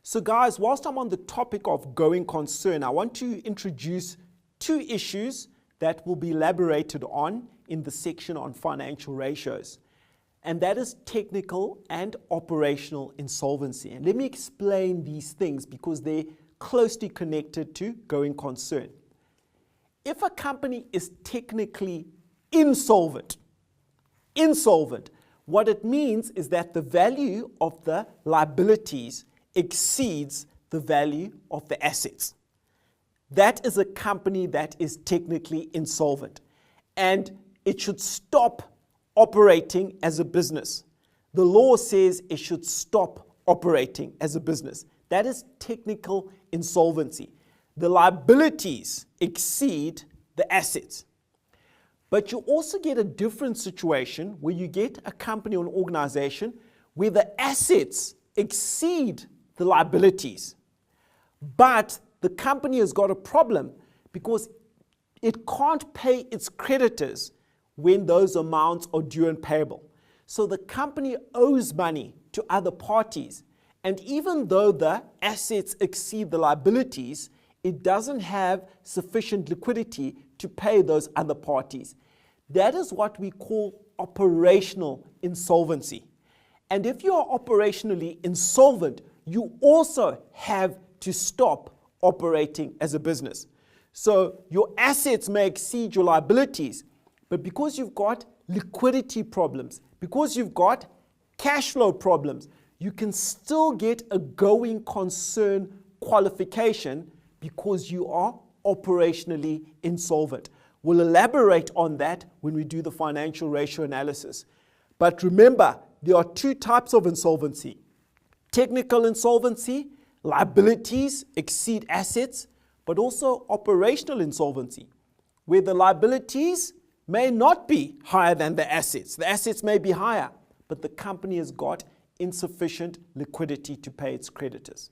So guys, whilst I'm on the topic of going concern, I want to introduce two issues that will be elaborated on in the section on financial ratios. And that is technical and operational insolvency. And let me explain these things because they're closely connected to going concern. If a company is technically insolvent, what it means is that the value of the liabilities exceeds the value of the assets. That is a company that is technically insolvent, and it should stop operating as a business. The law says it should stop operating as a business. That is technical insolvency. The liabilities exceed the assets. But you also get a different situation where you get a company or an organization where the assets exceed the liabilities. But the company has got a problem because it can't pay its creditors when those amounts are due and payable. So the company owes money to other parties. And even though the assets exceed the liabilities, it doesn't have sufficient liquidity to pay those other parties. That is what we call operational insolvency. And if you are operationally insolvent, you also have to stop operating as a business. So your assets may exceed your liabilities, but because you've got liquidity problems, because you've got cash flow problems, you can still get a going concern qualification because you are operationally insolvent. We'll elaborate on that when we do the financial ratio analysis. But remember, there are two types of insolvency. Technical insolvency, liabilities exceed assets, but also operational insolvency, where the liabilities may not be higher than the assets. The assets may be higher, but the company has got insufficient liquidity to pay its creditors.